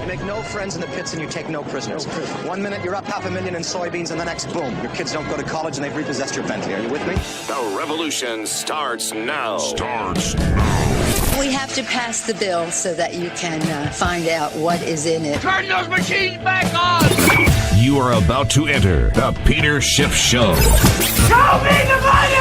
make no friends in the pits and you take no prisoners. 1 minute you're up $500,000 in soybeans and the next, boom, your kids don't go to college and they've repossessed your Bentley. Are you with me? The revolution starts now. We have to pass the bill so that you can find out what is in it. Turn those machines back on! You are about to enter the Peter Schiff Show. Show me the money!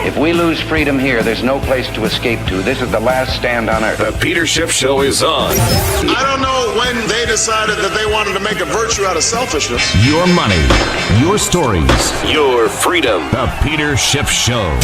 If we lose freedom here, there's no place to escape to. This is the last stand on earth. The Peter Schiff Show is on. I don't know when they decided that they wanted to make a virtue out of selfishness. Your money, your stories, your freedom. The Peter Schiff Show.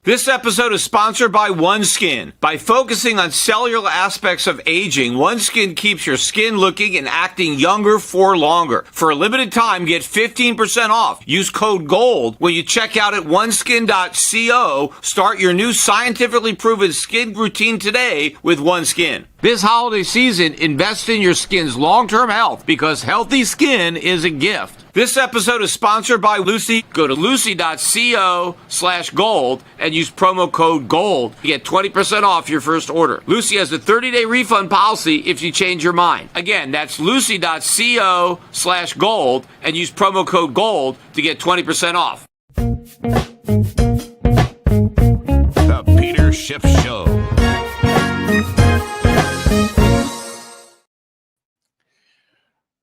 This episode is sponsored by OneSkin. By focusing on cellular aspects of aging, OneSkin keeps your skin looking and acting younger for longer. For a limited time, get 15% off. Use code GOLD when you check out at oneskin.co. Start your new scientifically proven skin routine today with OneSkin. This holiday season, invest in your skin's long-term health because healthy skin is a gift. This episode is sponsored by Lucy. Go to lucy.co/gold and use promo code GOLD to get 20% off your first order. Lucy has a 30-day refund policy if you change your mind. Again, that's lucy.co/gold and use promo code GOLD to get 20% off. The Peter Schiff Show.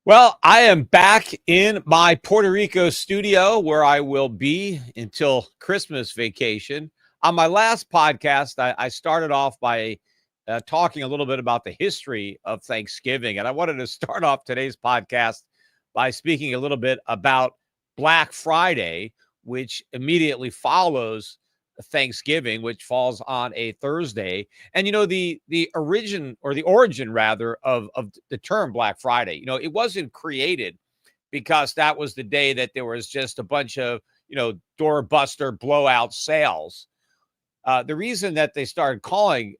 Well, I am back in my Puerto Rico studio where I will be until Christmas vacation. On my last podcast, I started off by talking a little bit about the history of Thanksgiving. And I wanted to start off today's podcast by speaking a little bit about Black Friday, which immediately follows Thanksgiving, which falls on a Thursday. And, you know, the origin rather of the term Black Friday, you know, it wasn't created because that was the day that there was just a bunch of, you know, doorbuster blowout sales. The reason that they started calling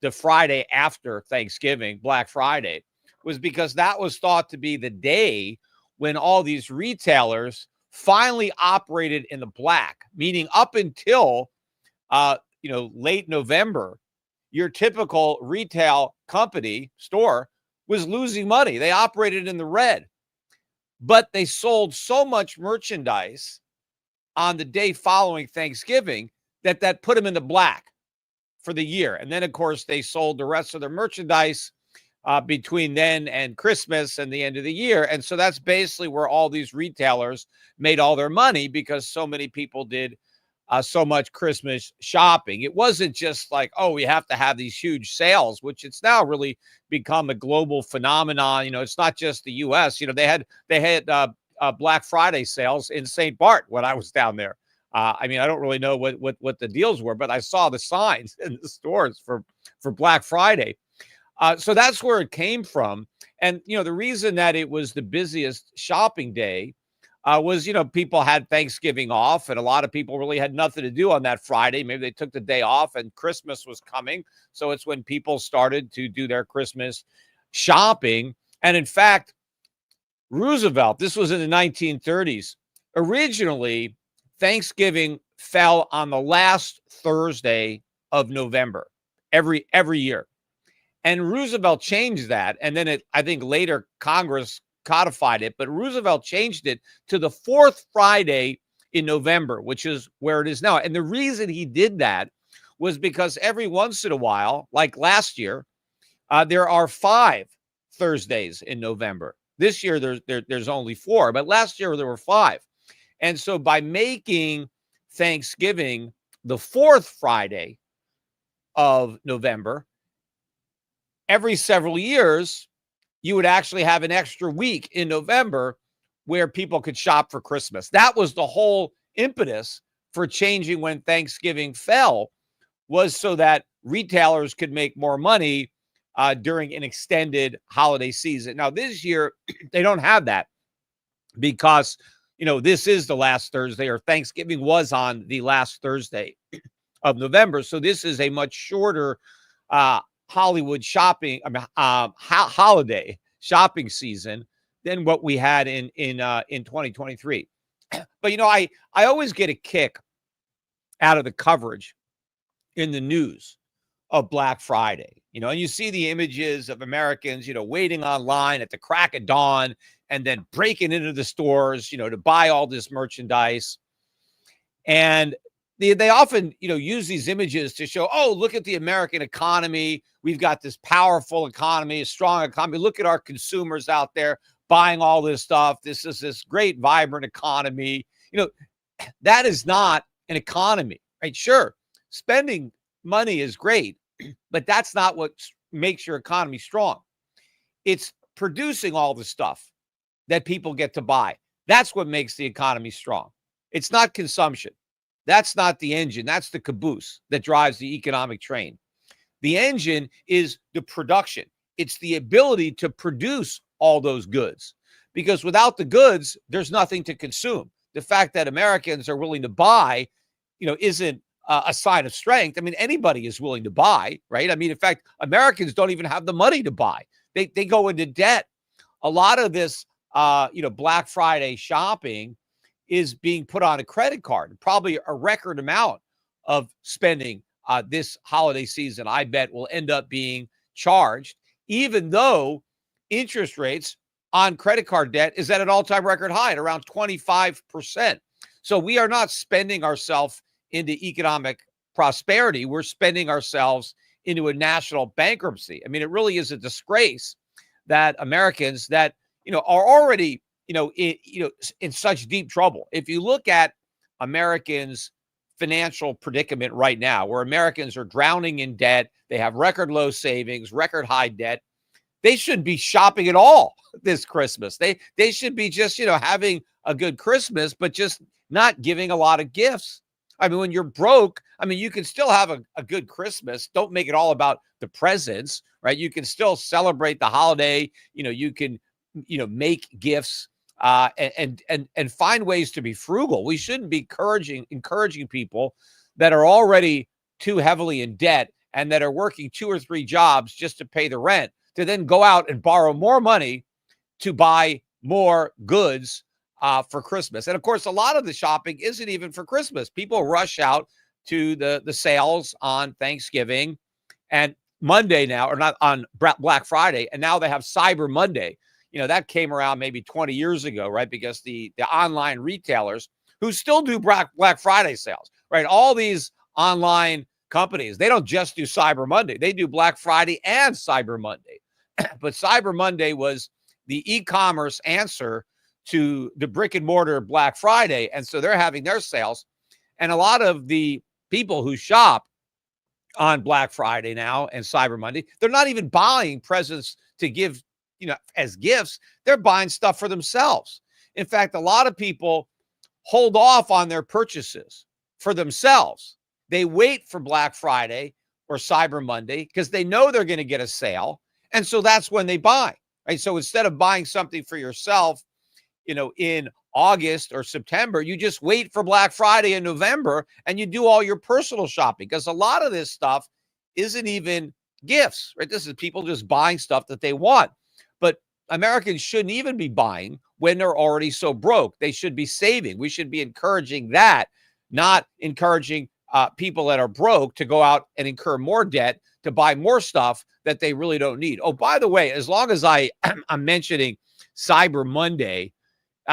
the Friday after Thanksgiving Black Friday was because that was thought to be the day when all these retailers finally operated in the black, meaning up until, late November, your typical retail company store was losing money. They operated in the red, but they sold so much merchandise on the day following Thanksgiving that put them in the black for the year. And then, of course, they sold the rest of their merchandise between then and Christmas and the end of the year. And so that's basically where all these retailers made all their money because so many people did so much Christmas shopping. It wasn't just like, oh, we have to have these huge sales, which it's now really become a global phenomenon. You know, it's not just the U.S. You know, they had Black Friday sales in St. Bart when I was down there. I don't really know what the deals were, but I saw the signs in the stores for Black Friday. So that's where it came from. And, you know, the reason that it was the busiest shopping day was, you know, people had Thanksgiving off and a lot of people really had nothing to do on that Friday. Maybe they took the day off and Christmas was coming. So it's when people started to do their Christmas shopping. And in fact, Roosevelt, this was in the 1930s. Originally, Thanksgiving fell on the last Thursday of November every year. And Roosevelt changed that. And then I think later Congress codified it, but Roosevelt changed it to the fourth Friday in November, which is where it is now. And the reason he did that was because every once in a while, like last year, there are 5 Thursdays in November. This year, there's only 4, but last year there were 5. And so by making Thanksgiving the fourth Friday of November, every several years, you would actually have an extra week in November where people could shop for Christmas. That was the whole impetus for changing when Thanksgiving fell, was so that retailers could make more money during an extended holiday season. Now, this year, they don't have that because, you know, this is the last Thursday, or Thanksgiving was on the last Thursday of November. So this is a much shorter Hollywood shopping, holiday shopping season than what we had in 2023. But I always get a kick out of the coverage in the news of Black Friday, and you see the images of Americans, waiting online at the crack of dawn and then breaking into the stores, to buy all this merchandise. And they often, use these images to show, oh, look at the American economy. We've got this powerful economy, a strong economy. Look at our consumers out there buying all this stuff. This is this great, vibrant economy. That is not an economy, right? Sure, spending money is great, but that's not what makes your economy strong. It's producing all the stuff that people get to buy. That's what makes the economy strong. It's not consumption. That's not the engine. That's the caboose that drives the economic train. The engine is the production. It's the ability to produce all those goods, because without the goods, there's nothing to consume. The fact that Americans are willing to buy, isn't a sign of strength. I mean, anybody is willing to buy, right? I mean, in fact, Americans don't even have the money to buy. They go into debt. A lot of this, Black Friday shopping is being put on a credit card. Probably a record amount of spending this holiday season, I bet, will end up being charged, even though interest rates on credit card debt is at an all-time record high at around 25%. So we are not spending ourselves into economic prosperity. We're spending ourselves into a national bankruptcy. I mean, it really is a disgrace that Americans that, are already, in such deep trouble. If you look at Americans' financial predicament right now, where Americans are drowning in debt, they have record low savings, record high debt, they shouldn't be shopping at all this Christmas. They should be just, having a good Christmas, but just not giving a lot of gifts. I mean, when you're broke, you can still have a good Christmas. Don't make it all about the presents, right? You can still celebrate the holiday. You can, make gifts and find ways to be frugal. We shouldn't be encouraging people that are already too heavily in debt and that are working 2 or 3 jobs just to pay the rent to then go out and borrow more money to buy more goods for Christmas. And of course, a lot of the shopping isn't even for Christmas. People rush out to the sales on Thanksgiving and Monday now, or not on Black Friday. And now they have Cyber Monday. That came around maybe 20 years ago, right? Because the online retailers who still do Black Friday sales, right? All these online companies, they don't just do Cyber Monday. They do Black Friday and Cyber Monday. But Cyber Monday was the e-commerce answer to the brick and mortar Black Friday. And so they're having their sales. And a lot of the people who shop on Black Friday now and Cyber Monday, they're not even buying presents to give, as gifts. They're buying stuff for themselves. In fact, a lot of people hold off on their purchases for themselves. They wait for Black Friday or Cyber Monday because they know they're going to get a sale. And so that's when they buy, right? So instead of buying something for yourself, in August or September, you just wait for Black Friday in November and you do all your personal shopping, because a lot of this stuff isn't even gifts, right? This is people just buying stuff that they want. But Americans shouldn't even be buying when they're already so broke. They should be saving. We should be encouraging that, not encouraging people that are broke to go out and incur more debt to buy more stuff that they really don't need. Oh, by the way, as long as I'm mentioning Cyber Monday,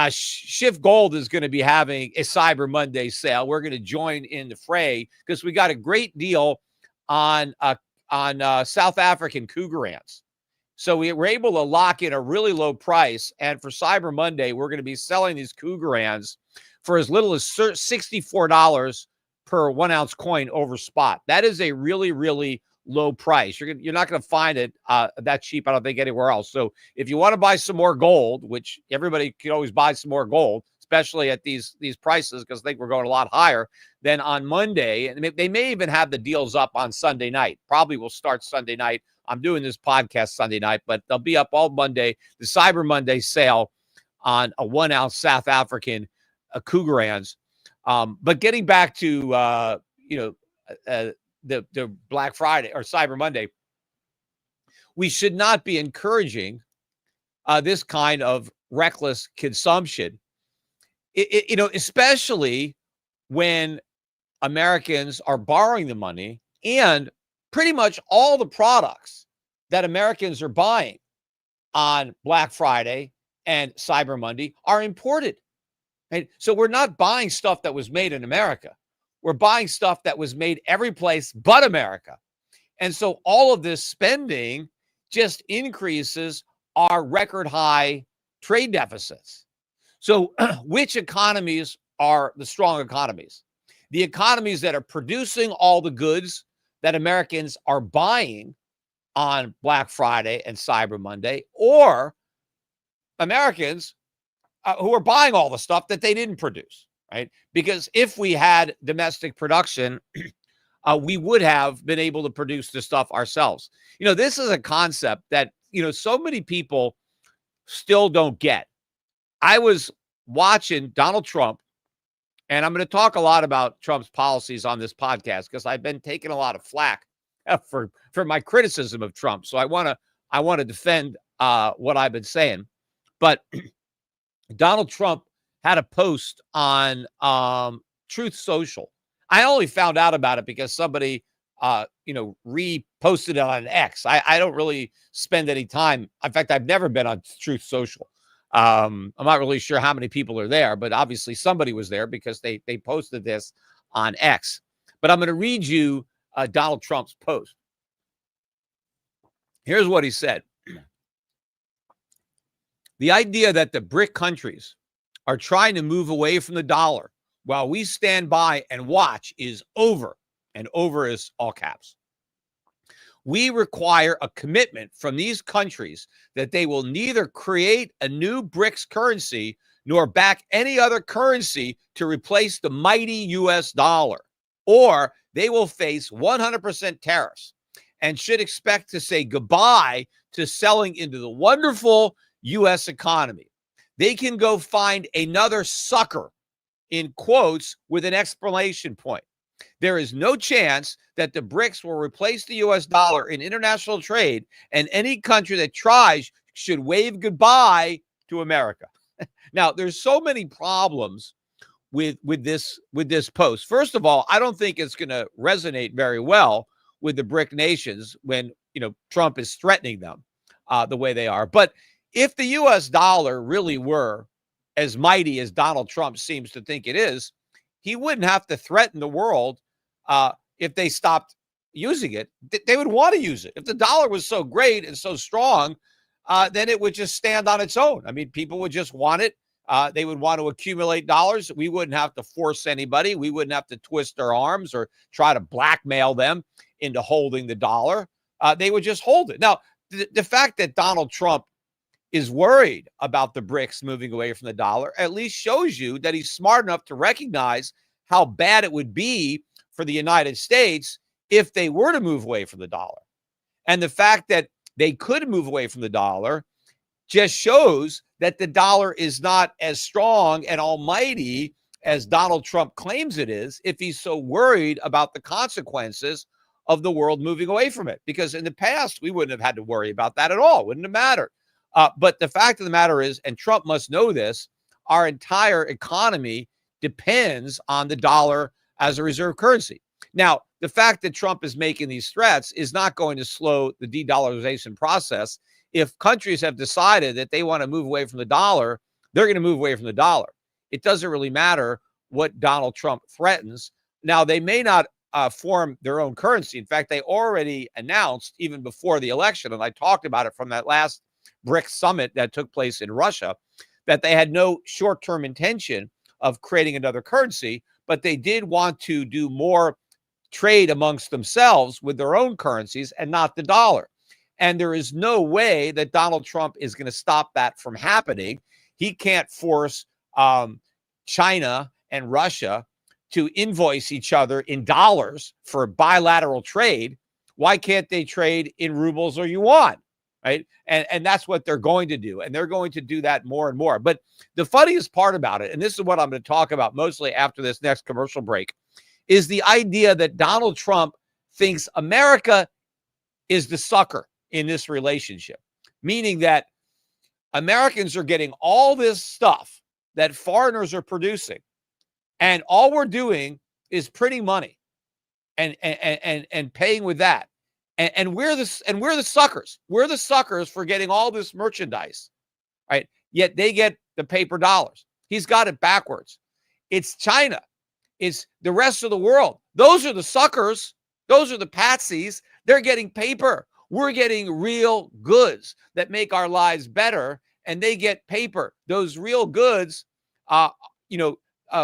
Schiff Gold is going to be having a Cyber Monday sale. We're going to join in the fray because we got a great deal on South African cougar ants. So we were able to lock in a really low price. And for Cyber Monday, we're going to be selling these cougar ants for as little as $64 per 1 ounce coin over spot. That is a really, really low price. You're not going to find it that cheap, I don't think, anywhere else. So if you want to buy some more gold, which everybody can always buy some more gold, especially at these prices, because I think we're going a lot higher, then on Monday, and they may even have the deals up on Sunday night. Probably will start Sunday night. I'm doing this podcast Sunday night, but they'll be up all Monday. The Cyber Monday sale on a 1 ounce South African cougar ants. But getting back to the Black Friday or Cyber Monday, we should not be encouraging this kind of reckless consumption, especially when Americans are borrowing the money and pretty much all the products that Americans are buying on Black Friday and Cyber Monday are imported. Right? So we're not buying stuff that was made in America. We're buying stuff that was made every place but America. And so all of this spending just increases our record high trade deficits. So which economies are the strong economies? The economies that are producing all the goods that Americans are buying on Black Friday and Cyber Monday, or Americans who are buying all the stuff that they didn't produce, right? Because if we had domestic production, we would have been able to produce the stuff ourselves. This is a concept that, so many people still don't get. I was watching Donald Trump, and I'm going to talk a lot about Trump's policies on this podcast because I've been taking a lot of flack for my criticism of Trump. So I want to defend what I've been saying. But Donald Trump had a post on Truth Social. I only found out about it because somebody reposted it on X. I don't really spend any time. In fact, I've never been on Truth Social. I'm not really sure how many people are there, but obviously somebody was there because they posted this on X. But I'm going to read you Donald Trump's post. Here's what he said. The idea that the BRIC countries are trying to move away from the dollar while we stand by and watch is over, and over is all caps. We require a commitment from these countries that they will neither create a new BRICS currency nor back any other currency to replace the mighty US dollar, or they will face 100% tariffs and should expect to say goodbye to selling into the wonderful US economy. They can go find another sucker, in quotes, with an exclamation point. There is no chance that the BRICS will replace the US dollar in international trade, and any country that tries should wave goodbye to America. Now, there's so many problems with this post. First of all, I don't think it's going to resonate very well with the BRIC nations when Trump is threatening them the way they are. But if the US dollar really were as mighty as Donald Trump seems to think it is, he wouldn't have to threaten the world if they stopped using it. They would want to use it. If the dollar was so great and so strong, then it would just stand on its own. I mean, people would just want it. They would want to accumulate dollars. We wouldn't have to force anybody. We wouldn't have to twist their arms or try to blackmail them into holding the dollar. They would just hold it. Now, the fact that Donald Trump is worried about the BRICS moving away from the dollar at least shows you that he's smart enough to recognize how bad it would be for the United States if they were to move away from the dollar. And the fact that they could move away from the dollar just shows that the dollar is not as strong and almighty as Donald Trump claims it is if he's so worried about the consequences of the world moving away from it. Because in the past, we wouldn't have had to worry about that at all. Wouldn't have mattered. But the fact of the matter is, and Trump must know this, our entire economy depends on the dollar as a reserve currency. Now, the fact that Trump is making these threats is not going to slow the de-dollarization process. If countries have decided that they want to move away from the dollar, they're going to move away from the dollar. It doesn't really matter what Donald Trump threatens. Now, they may not form their own currency. In fact, they already announced even before the election, and I talked about it from that last BRICS summit that took place in Russia, that they had no short-term intention of creating another currency, but they did want to do more trade amongst themselves with their own currencies and not the dollar. And there is no way that Donald Trump is going to stop that from happening. He can't force China and Russia to invoice each other in dollars for bilateral trade. Why can't they trade in rubles or yuan? Right. And that's what they're going to do. And they're going to do that more and more. But the funniest part about it, and this is what I'm going to talk about mostly after this next commercial break, is the idea that Donald Trump thinks America is the sucker in this relationship, meaning that Americans are getting all this stuff that foreigners are producing, and all we're doing is printing money and paying with that. And we're the suckers. We're the suckers for getting all this merchandise, right? Yet they get the paper dollars. He's got it backwards. It's China. It's the rest of the world. Those are the suckers. Those are the patsies. They're getting paper. We're getting real goods that make our lives better, and they get paper. Those real goods,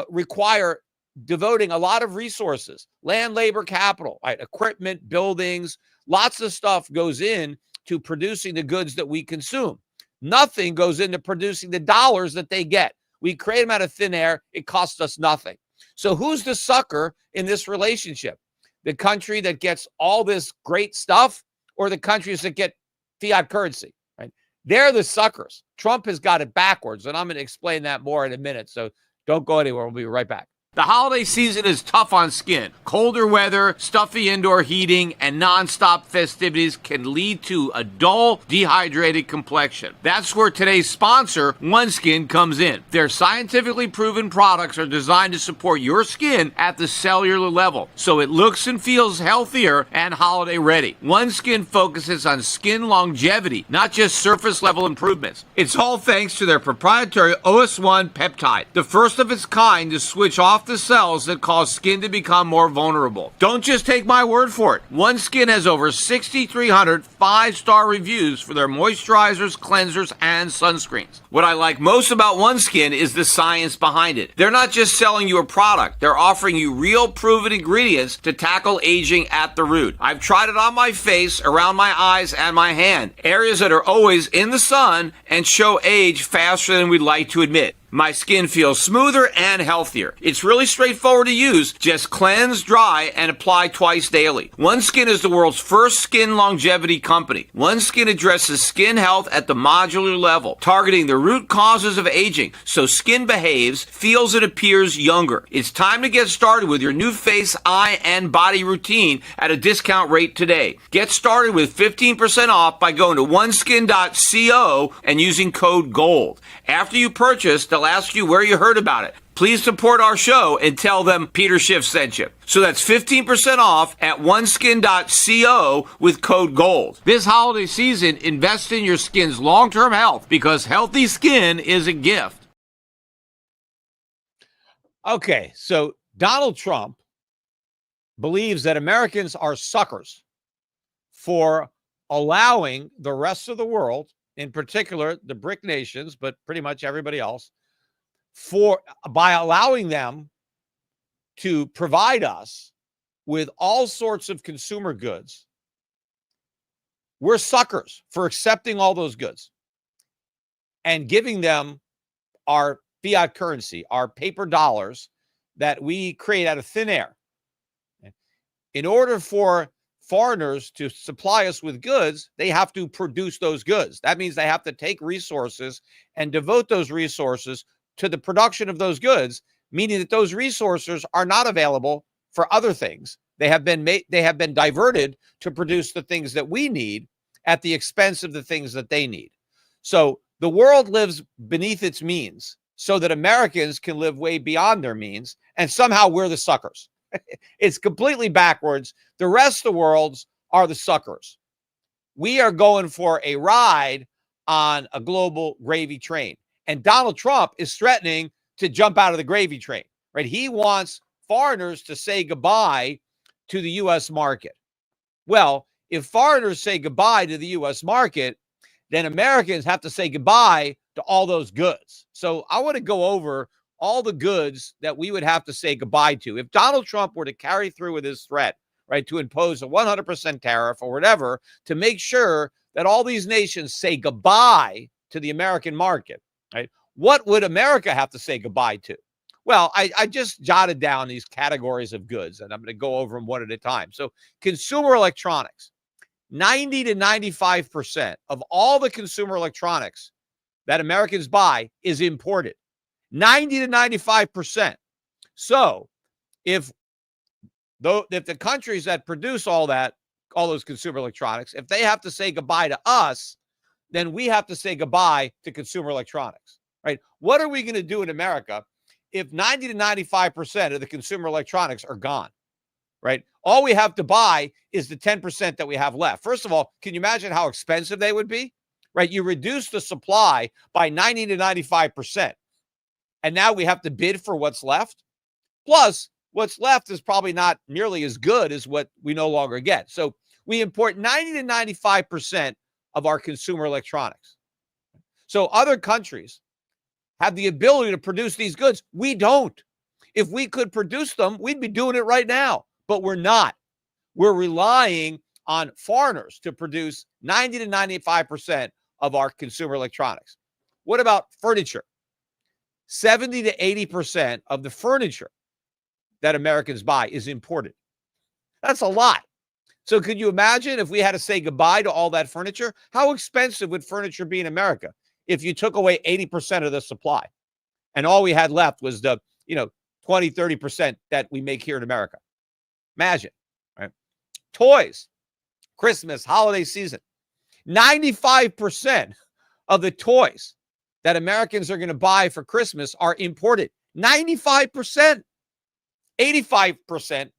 require devoting a lot of resources, land, labor, capital, right? Equipment, buildings, lots of stuff goes in to producing the goods that we consume. Nothing goes into producing the dollars that they get. We create them out of thin air. It costs us nothing. So who's the sucker in this relationship? The country that gets all this great stuff, or the countries that get fiat currency, right? They're the suckers. Trump has got it backwards, and I'm going to explain that more in a minute. So don't go anywhere. We'll be right back. The holiday season is tough on skin. Colder weather, stuffy indoor heating, and nonstop festivities can lead to a dull, dehydrated complexion. That's where today's sponsor, OneSkin, comes in. Their scientifically proven products are designed to support your skin at the cellular level, so it looks and feels healthier and holiday ready. OneSkin focuses on skin longevity, not just surface level improvements. It's all thanks to their proprietary OS1 peptide, the first of its kind to switch off the cells that cause skin to become more vulnerable. Don't just take my word for it. OneSkin has over 6,300 5-star reviews for their moisturizers, cleansers, and sunscreens. What I like most about OneSkin is the science behind it. They're not just selling you a product. They're offering you real proven ingredients to tackle aging at the root. I've tried it on my face, around my eyes, and my hand, areas that are always in the sun and show age faster than we'd like to admit. My skin feels smoother and healthier. It's really straightforward to use. Just cleanse, dry, and apply twice daily. OneSkin is the world's first skin longevity company. OneSkin addresses skin health at the modular level, targeting the root causes of aging so skin behaves, feels, and appears younger. It's time to get started with your new face, eye, and body routine at a discount rate today. Get started with 15% off by going to oneskin.co and using code GOLD. After you purchase, they'll ask you where you heard about it. Please support our show and tell them Peter Schiff sent you. So that's 15% off at oneskin.co with code GOLD. This holiday season, invest in your skin's long-term health because healthy skin is a gift. Okay, so Donald Trump believes that Americans are suckers for allowing the rest of the world, in particular the BRIC nations, but pretty much everybody else, by allowing them to provide us with all sorts of consumer goods. We're suckers for accepting all those goods and giving them our fiat currency, our paper dollars that we create out of thin air. In order for foreigners to supply us with goods, they have to produce those goods. That means they have to take resources and devote those resources to the production of those goods, meaning that those resources are not available for other things. They have been diverted to produce the things that we need at the expense of the things that they need. So the world lives beneath its means so that Americans can live way beyond their means, and somehow we're the suckers. It's completely backwards. The rest of the world are the suckers. We are going for a ride on a global gravy train. And Donald Trump is threatening to jump out of the gravy train, right? He wants foreigners to say goodbye to the U.S. market. Well, if foreigners say goodbye to the U.S. market, then Americans have to say goodbye to all those goods. So I want to go over all the goods that we would have to say goodbye to. If Donald Trump were to carry through with his threat, right, to impose a 100% tariff or whatever, to make sure that all these nations say goodbye to the American market, right? What would America have to say goodbye to? Well, I just jotted down these categories of goods, and I'm going to go over them one at a time. So consumer electronics, 90 to 95% of all the consumer electronics that Americans buy is imported. 90 to 95%. So if the countries that produce all those consumer electronics, if they have to say goodbye to us, then we have to say goodbye to consumer electronics, right? What are we going to do in America if 90 to 95% of the consumer electronics are gone, right? All we have to buy is the 10% that we have left. First of all, can you imagine how expensive they would be, right? You reduce the supply by 90 to 95%, and now we have to bid for what's left. Plus, what's left is probably not nearly as good as what we no longer get. So we import 90 to 95% of our consumer electronics. So other countries have the ability to produce these goods. We don't. If we could produce them, we'd be doing it right now, but we're not. We're relying on foreigners to produce 90 to 95% of our consumer electronics. What about furniture? 70 to 80% of the furniture that Americans buy is imported. That's a lot. So could you imagine if we had to say goodbye to all that furniture? How expensive would furniture be in America if you took away 80% of the supply and all we had left was the, 20, 30% that we make here in America? Imagine, right? Toys, Christmas, holiday season. 95% of the toys that Americans are going to buy for Christmas are imported. 95%. 85%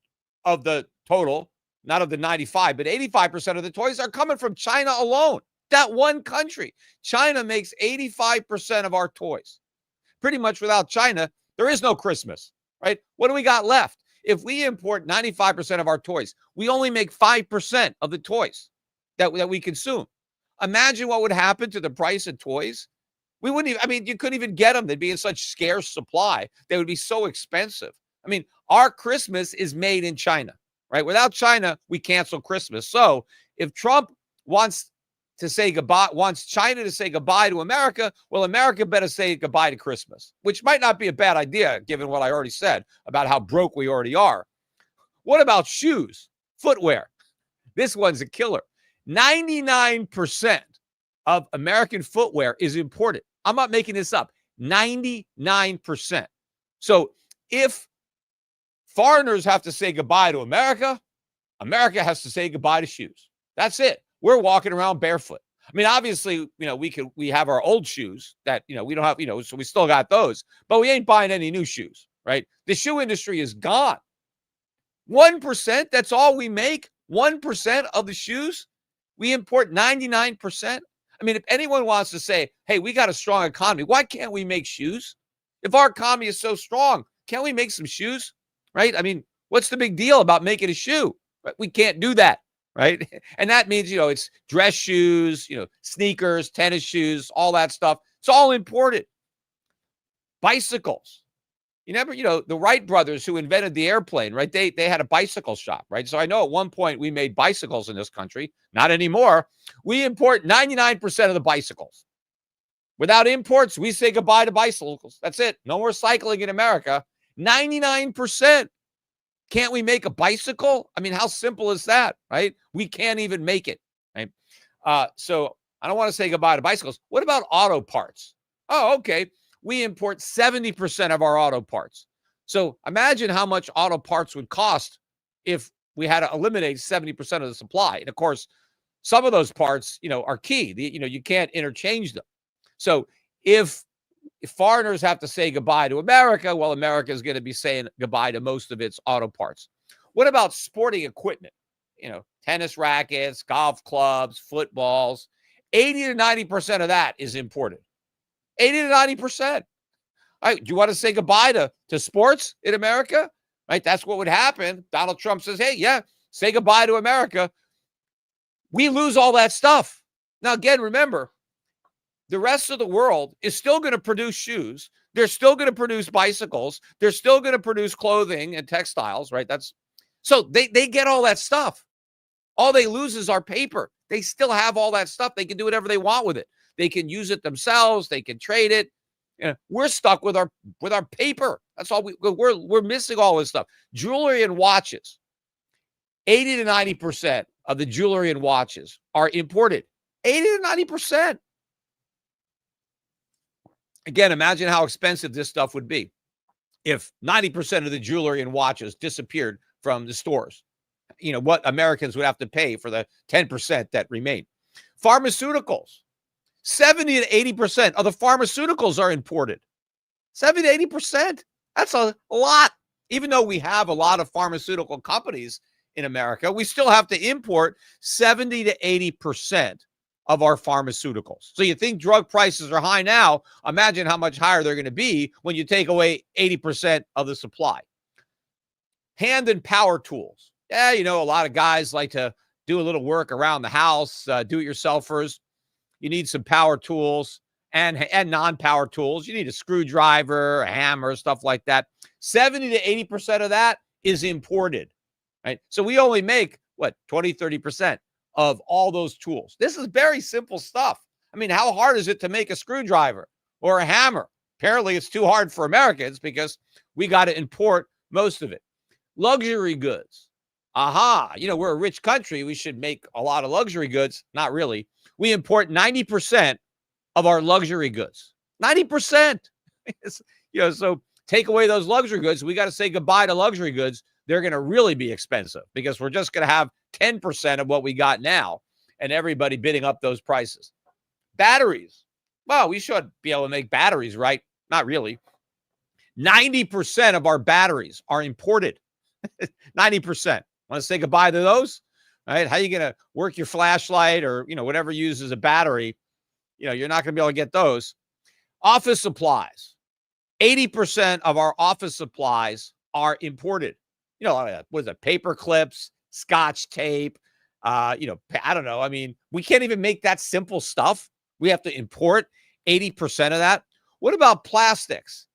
of the total, not of the 95, but 85% of the toys are coming from China alone. That one country. China makes 85% of our toys. Pretty much without China, there is no Christmas, right? What do we got left? If we import 95% of our toys, we only make 5% of the toys that we consume. Imagine what would happen to the price of toys. We wouldn't even, you couldn't even get them. They'd be in such scarce supply. They would be so expensive. Our Christmas is made in China, right? Without China, we cancel Christmas. So if Trump wants China to say goodbye to America, well, America better say goodbye to Christmas, which might not be a bad idea, given what I already said about how broke we already are. What about shoes, footwear? This one's a killer. 99% of American footwear is imported. I'm not making this up. 99%. So if foreigners have to say goodbye to America, America has to say goodbye to shoes. That's it. We're walking around barefoot. Obviously, we have our old shoes that, we don't have, so we still got those, but we ain't buying any new shoes, right? The shoe industry is gone. 1%, that's all we make. 1% of the shoes, we import 99%. If anyone wants to say, hey, we got a strong economy, why can't we make shoes? If our economy is so strong, can't we make some shoes? Right? What's the big deal about making a shoe? We can't do that, right? And that means, it's dress shoes, sneakers, tennis shoes, all that stuff. It's all imported. Bicycles. The Wright brothers who invented the airplane, right? They had a bicycle shop, right? So I know at one point we made bicycles in this country. Not anymore. We import 99% of the bicycles. Without imports, we say goodbye to bicycles. That's it. No more cycling in America. 99%. Can't we make a bicycle? How simple is that, right? We can't even make it, right? So I don't want to say goodbye to bicycles. What about auto parts? Oh, okay. We import 70% of our auto parts. So imagine how much auto parts would cost if we had to eliminate 70% of the supply. And of course, some of those parts, are key. You can't interchange them. So if foreigners have to say goodbye to America, well, America is going to be saying goodbye to most of its auto parts. What about sporting equipment? Tennis rackets, golf clubs, footballs. 80 to 90% of that is imported. 80 to 90%. All right, do you want to say goodbye to sports in America? Right, that's what would happen. Donald Trump says, hey, yeah, say goodbye to America. We lose all that stuff. Now, again, remember, the rest of the world is still going to produce shoes. They're still going to produce bicycles. They're still going to produce clothing and textiles, right? So they get all that stuff. All they lose is our paper. They still have all that stuff. They can do whatever they want with it. They can use it themselves. They can trade it. We're stuck with our paper. That's all we're missing all this stuff. Jewelry and watches. 80 to 90% of the jewelry and watches are imported. 80 to 90%. Again, imagine how expensive this stuff would be if 90% of the jewelry and watches disappeared from the stores. What Americans would have to pay for the 10% that remain. Pharmaceuticals. 70 to 80% of the pharmaceuticals are imported. 70 to 80%. That's a lot. Even though we have a lot of pharmaceutical companies in America, we still have to import 70 to 80% of our pharmaceuticals. So you think drug prices are high now? Imagine how much higher they're going to be when you take away 80% of the supply. Hand and power tools. Yeah, a lot of guys like to do a little work around the house, do-it-yourselfers. You need some power tools and non-power tools. You need a screwdriver, a hammer, stuff like that. 70 to 80% of that is imported, right? So we only make, 20, 30% of all those tools. This is very simple stuff. I mean, how hard is it to make a screwdriver or a hammer? Apparently, it's too hard for Americans because we got to import most of it. Luxury goods. We're a rich country. We should make a lot of luxury goods. Not really. We import 90% of our luxury goods. 90%. So take away those luxury goods. We got to say goodbye to luxury goods. They're going to really be expensive because we're just going to have 10% of what we got now and everybody bidding up those prices. Batteries. Well, we should be able to make batteries, right? Not really. 90% of our batteries are imported. 90%. Want to say goodbye to those? All right. How are you going to work your flashlight or, whatever uses a battery? You're not going to be able to get those. Office supplies. 80% of our office supplies are imported. What is it? Paper clips, Scotch tape. I don't know. I mean, we can't even make that simple stuff. We have to import 80% of that. What about plastics?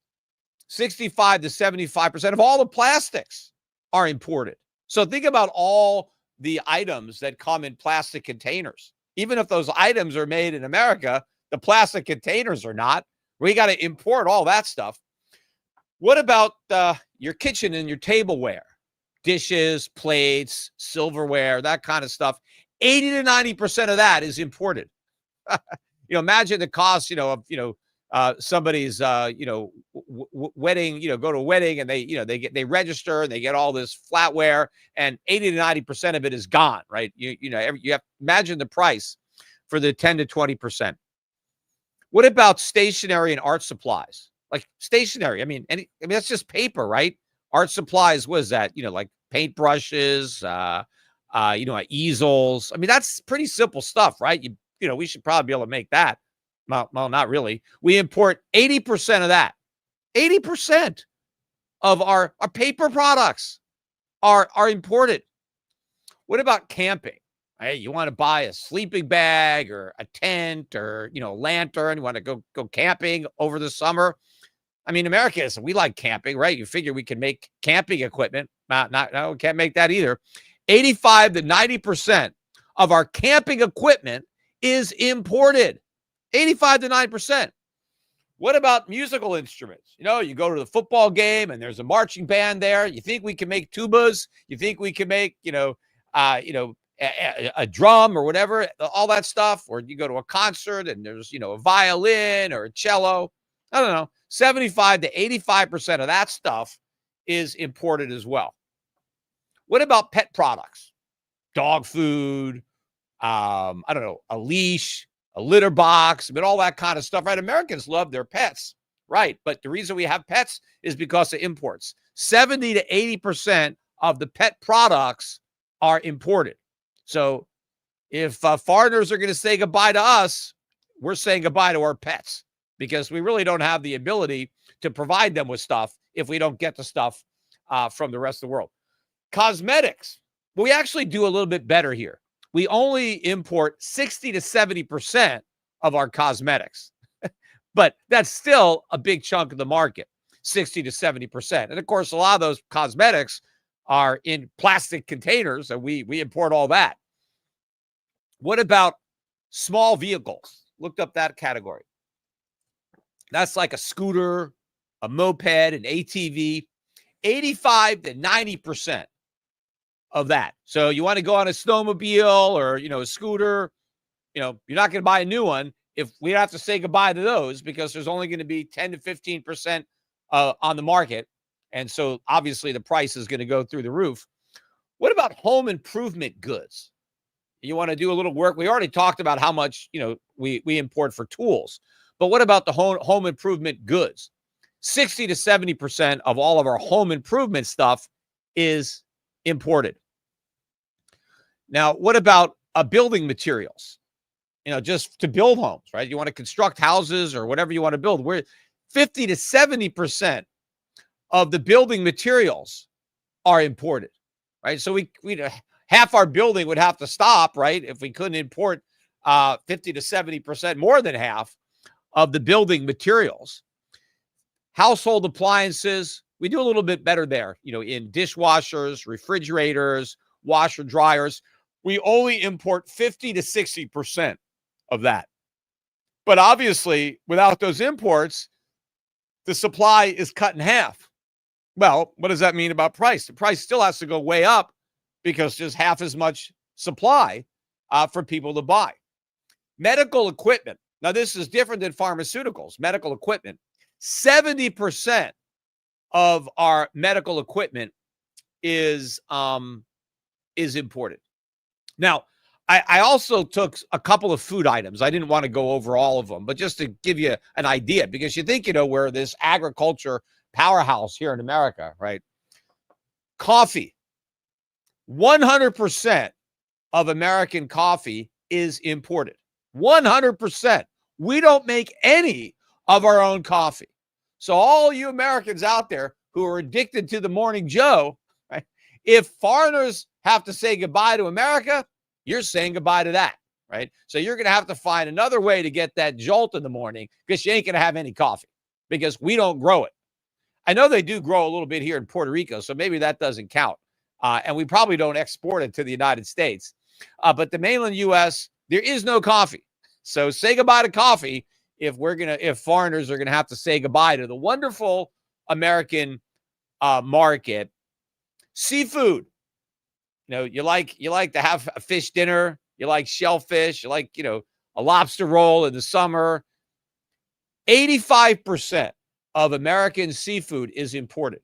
65 to 75% of all the plastics are imported. So think about all the items that come in plastic containers. Even if those items are made in America, the plastic containers are not. We got to import all that stuff. What about your kitchen and your tableware? Dishes, plates, silverware, that kind of stuff. 80 to 90% of that is imported. Imagine the cost, of, somebody's, wedding, go to a wedding and they register and they get all this flatware and 80 to 90% of it is gone, right? You have to imagine the price for the 10 to 20%. What about stationery and art supplies? Like stationery, I mean, that's just paper, right? Art supplies, what is that? Like paintbrushes, easels. I mean, that's pretty simple stuff, right? We should probably be able to make that. Well, not really. We import 80% of that. 80% of our paper products are imported. What about camping? Hey, you want to buy a sleeping bag or a tent or, a lantern. You want to go camping over the summer. I mean, Americans, we like camping, right? You figure we can make camping equipment. No, can't make that either. 85 to 90% of our camping equipment is imported. 85 to 9%. What about musical instruments? You go to the football game and there's a marching band there. You think we can make tubas? You think we can make, a drum or whatever, all that stuff? Or you go to a concert and there's, a violin or a cello. I don't know. 75 to 85% of that stuff is imported as well. What about pet products? Dog food, I don't know, a leash, a litter box, but all that kind of stuff, right? Americans love their pets, right? But the reason we have pets is because of imports. 70 to 80% of the pet products are imported. So if foreigners are going to say goodbye to us, we're saying goodbye to our pets because we really don't have the ability to provide them with stuff if we don't get the stuff from the rest of the world. Cosmetics. But we actually do a little bit better here. We only import 60 to 70% of our cosmetics, but that's still a big chunk of the market, 60 to 70%. And of course, a lot of those cosmetics are in plastic containers, and we import all that. What about small vehicles? Looked up that category. That's like a scooter, a moped, an ATV, 85 to 90% of that. So you want to go on a snowmobile or, a scooter, you're not going to buy a new one if we have to say goodbye to those because there's only going to be 10 to 15% on the market. And so obviously the price is going to go through the roof. What about home improvement goods? You want to do a little work. We already talked about how much, we import for tools. But what about the home improvement goods? 60 to 70% of all of our home improvement stuff is imported. Now, what about building materials? Just to build homes, right? You want to construct houses or whatever you want to build. We're 50 to 70% of the building materials are imported, right? So we half our building would have to stop, right? If we couldn't import 50 to 70%, more than half of the building materials. Household appliances, we do a little bit better there, in dishwashers, refrigerators, washer dryers. We only import 50 to 60% of that. But obviously, without those imports, the supply is cut in half. Well, what does that mean about price? The price still has to go way up because there's half as much supply for people to buy. Medical equipment. Now, this is different than pharmaceuticals. Medical equipment. 70% of our medical equipment is imported. Now, I also took a couple of food items. I didn't want to go over all of them, but just to give you an idea, because you think, we're this agriculture powerhouse here in America, right? Coffee. 100% of American coffee is imported. 100%. We don't make any of our own coffee. So all you Americans out there who are addicted to the Morning Joe, right? If foreigners have to say goodbye to America, you're saying goodbye to that, right? So you're going to have to find another way to get that jolt in the morning because you ain't going to have any coffee because we don't grow it. I know they do grow a little bit here in Puerto Rico, so maybe that doesn't count. And we probably don't export it to the United States. But the mainland U.S., there is no coffee. So say goodbye to coffee if foreigners are going to have to say goodbye to the wonderful American market. Seafood. You like to have a fish dinner. You like shellfish. You like, a lobster roll in the summer. 85% of American seafood is imported.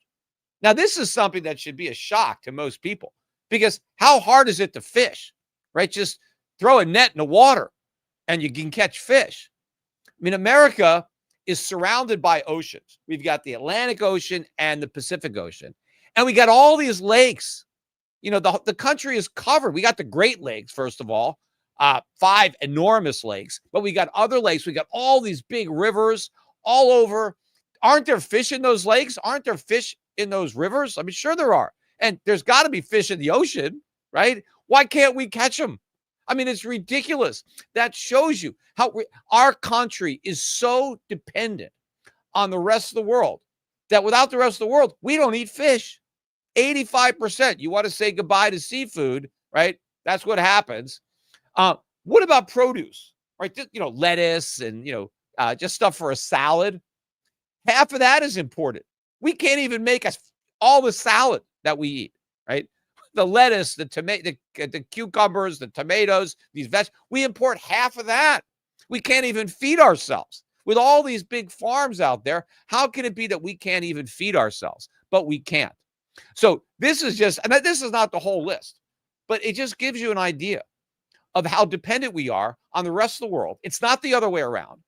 Now, this is something that should be a shock to most people because how hard is it to fish, right? Just throw a net in the water and you can catch fish. I mean, America is surrounded by oceans. We've got the Atlantic Ocean and the Pacific Ocean, and we got all these lakes. The country is covered. We got the Great Lakes, first of all, 5 enormous lakes, but we got other lakes. We got all these big rivers all over. Aren't there fish in those lakes? Aren't there fish in those rivers? I mean, sure there are. And there's got to be fish in the ocean, right? Why can't we catch them? I mean, it's ridiculous. That shows you how our country is so dependent on the rest of the world that without the rest of the world, we don't eat fish. 85%. You want to say goodbye to seafood, right? That's what happens. What about produce, right? Lettuce and, just stuff for a salad. Half of that is imported. We can't even make all the salad that we eat, right? The lettuce, the tomato, the cucumbers, the tomatoes, these vegetables, we import half of that. We can't even feed ourselves. With all these big farms out there, how can it be that we can't even feed ourselves? But we can't. So this is not the whole list, but it just gives you an idea of how dependent we are on the rest of the world. It's not the other way around.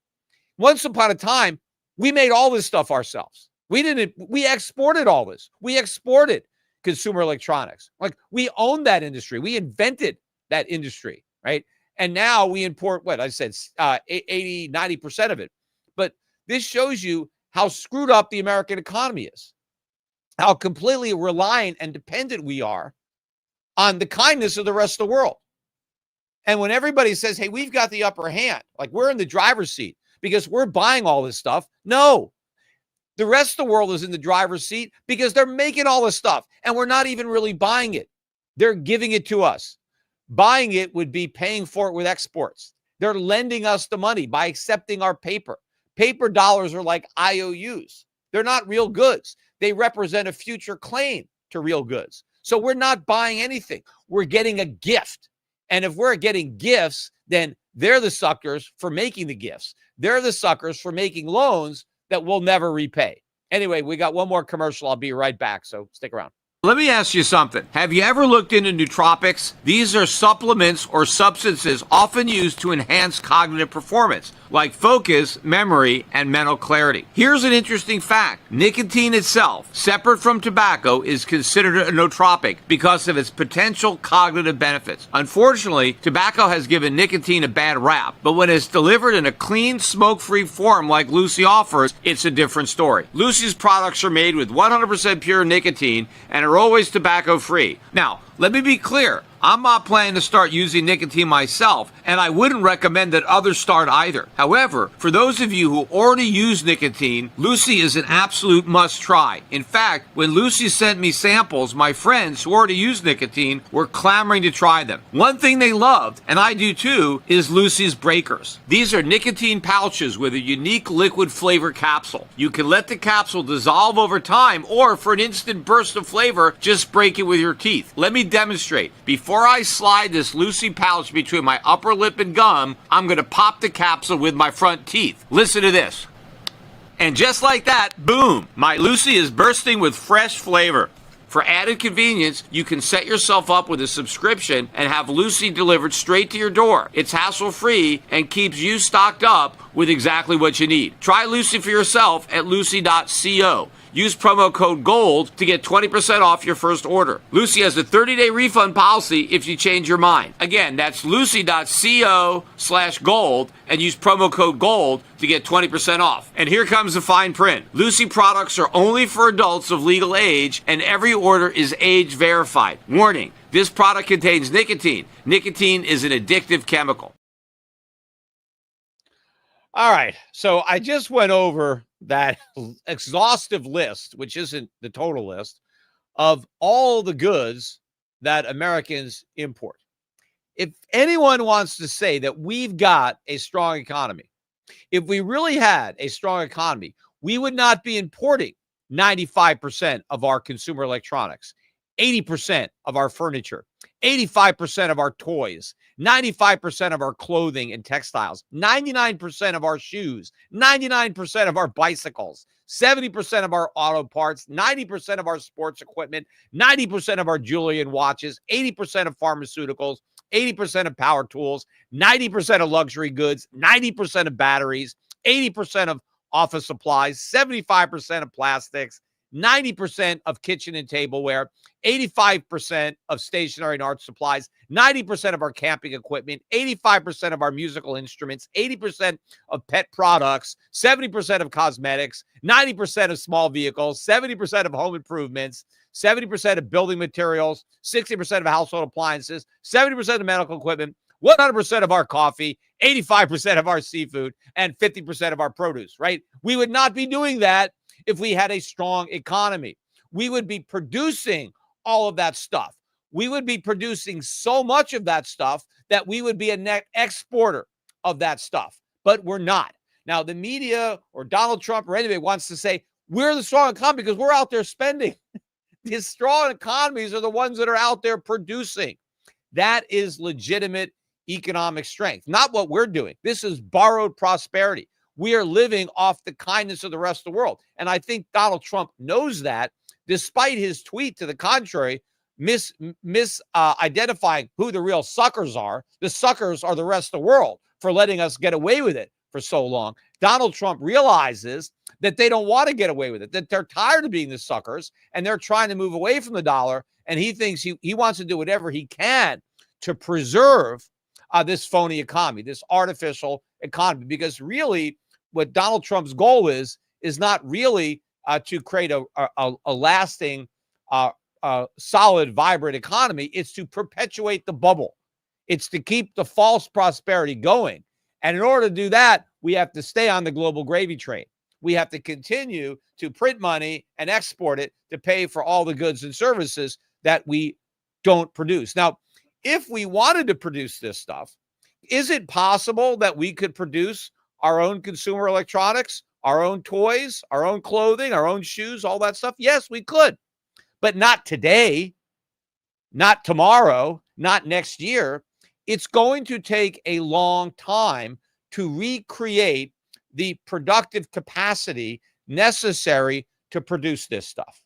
Once upon a time, we made all this stuff ourselves. We exported all this. We exported consumer electronics. Like we owned that industry. We invented that industry, right? And now we import, what I said, 80, 90% of it. But this shows you how screwed up the American economy is, how completely reliant and dependent we are on the kindness of the rest of the world. And when everybody says, hey, we've got the upper hand, like we're in the driver's seat because we're buying all this stuff. No, the rest of the world is in the driver's seat because they're making all this stuff and we're not even really buying it. They're giving it to us. Buying it would be paying for it with exports. They're lending us the money by accepting our paper. Paper dollars are like IOUs. They're not real goods. They represent a future claim to real goods. So we're not buying anything. We're getting a gift. And if we're getting gifts, then they're the suckers for making the gifts. They're the suckers for making loans that we'll never repay. Anyway, we got one more commercial. I'll be right back. So stick around. Let me ask you something. Have you ever looked into nootropics? These are supplements or substances often used to enhance cognitive performance, like focus, memory, and mental clarity. Here's an interesting fact. Nicotine itself, separate from tobacco, is considered a nootropic because of its potential cognitive benefits. Unfortunately, tobacco has given nicotine a bad rap, but when it's delivered in a clean, smoke-free form like Lucy offers, it's a different story. Lucy's products are made with 100% pure nicotine and are always tobacco free. Now, let me be clear. I'm not planning to start using nicotine myself, and I wouldn't recommend that others start either. However, for those of you who already use nicotine, Lucy is an absolute must try. In fact, when Lucy sent me samples, my friends who already use nicotine were clamoring to try them. One thing they loved, and I do too, is Lucy's breakers. These are nicotine pouches with a unique liquid flavor capsule. You can let the capsule dissolve over time, or for an instant burst of flavor, just break it with your teeth. Let me demonstrate. Before I slide this Lucy pouch between my upper lip and gum, I'm going to pop the capsule with my front teeth. Listen to this. And just like that, boom, my Lucy is bursting with fresh flavor. For added convenience, you can set yourself up with a subscription and have Lucy delivered straight to your door. It's hassle-free and keeps you stocked up with exactly what you need. Try Lucy for yourself at lucy.co. Use promo code GOLD to get 20% off your first order. Lucy has a 30-day refund policy if you change your mind. Again, that's lucy.co/gold and use promo code GOLD to get 20% off. And here comes the fine print. Lucy products are only for adults of legal age, and every order is age verified. Warning, this product contains nicotine. Nicotine is an addictive chemical. All right, so I just went over that exhaustive list, which isn't the total list, of all the goods that Americans import. If anyone wants to say that we've got a strong economy, if we really had a strong economy, we would not be importing 95% of our consumer electronics, 80% of our furniture, 85% of our toys, 95% of our clothing and textiles, 99% of our shoes, 99% of our bicycles, 70% of our auto parts, 90% of our sports equipment, 90% of our jewelry and watches, 80% of pharmaceuticals, 80% of power tools, 90% of luxury goods, 90% of batteries, 80% of office supplies, 75% of plastics, 90% of kitchen and tableware, 85% of stationery and art supplies, 90% of our camping equipment, 85% of our musical instruments, 80% of pet products, 70% of cosmetics, 90% of small vehicles, 70% of home improvements, 70% of building materials, 60% of household appliances, 70% of medical equipment, 100% of our coffee, 85% of our seafood, and 50% of our produce, right? We would not be doing that if we had a strong economy. We would be producing all of that stuff. We would be producing so much of that stuff that we would be a net exporter of that stuff, but we're not. Now, the media or Donald Trump or anybody wants to say, we're the strong economy because we're out there spending. The strong economies are the ones that are out there producing. That is legitimate economic strength, not what we're doing. This is borrowed prosperity. We are living off the kindness of the rest of the world. And I think Donald Trump knows that, despite his tweet to the contrary, identifying who the real suckers are. The suckers are the rest of the world for letting us get away with it for so long. Donald Trump realizes that they don't want to get away with it, that they're tired of being the suckers, and they're trying to move away from the dollar. And he thinks he wants to do whatever he can to preserve this phony economy, this artificial economy, because really what Donald Trump's goal is not really to create a lasting, solid, vibrant economy. It's to perpetuate the bubble. It's to keep the false prosperity going. And in order to do that, we have to stay on the global gravy train. We have to continue to print money and export it to pay for all the goods and services that we don't produce. Now, if we wanted to produce this stuff, is it possible that we could produce our own consumer electronics, our own toys, our own clothing, our own shoes, all that stuff? Yes, we could, but not today, not tomorrow, not next year. It's going to take a long time to recreate the productive capacity necessary to produce this stuff.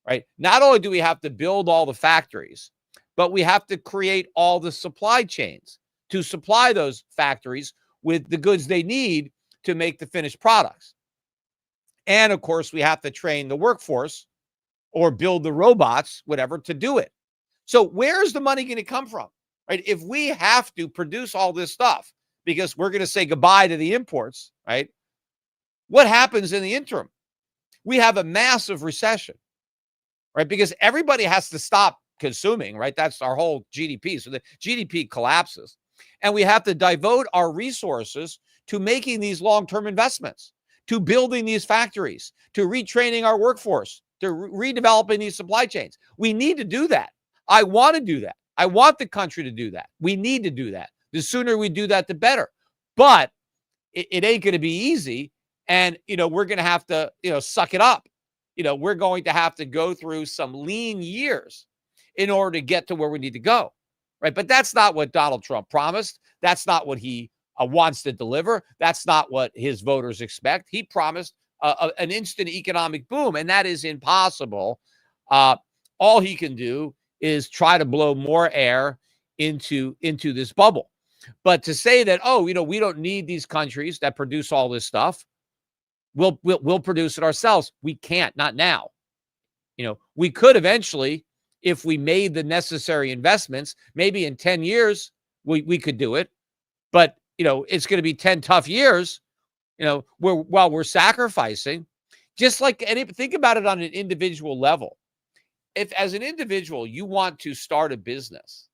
right? Not only do we have to build all the factories, but we have to create all the supply chains to supply those factories with the goods they need to make the finished products. And of course, we have to train the workforce or build the robots, whatever, to do it. So where's the money going to come from, right? If we have to produce all this stuff because we're going to say goodbye to the imports, right? What happens in the interim? We have a massive recession, right? Because everybody has to stop consuming, right? That's our whole GDP. So the GDP collapses. And we have to devote our resources to making these long-term investments, to building these factories, to retraining our workforce, to redeveloping these supply chains. We need to do that. I want to do that. I want the country to do that. We need to do that. The sooner we do that, the better. But it ain't going to be easy. And, we're going to have to, suck it up. We're going to have to go through some lean years in order to get to where we need to go, right? But that's not what Donald Trump promised. That's not what he wants to deliver. That's not what his voters expect. He promised an instant economic boom, and that is impossible. All he can do is try to blow more air into this bubble. But to say that, we don't need these countries that produce all this stuff, we'll produce it ourselves. We can't, not now. We could eventually, if we made the necessary investments, maybe in 10 years, we could do it. But, it's going to be 10 tough years, while we're sacrificing. Just like think about it on an individual level. If as an individual, you want to start a business,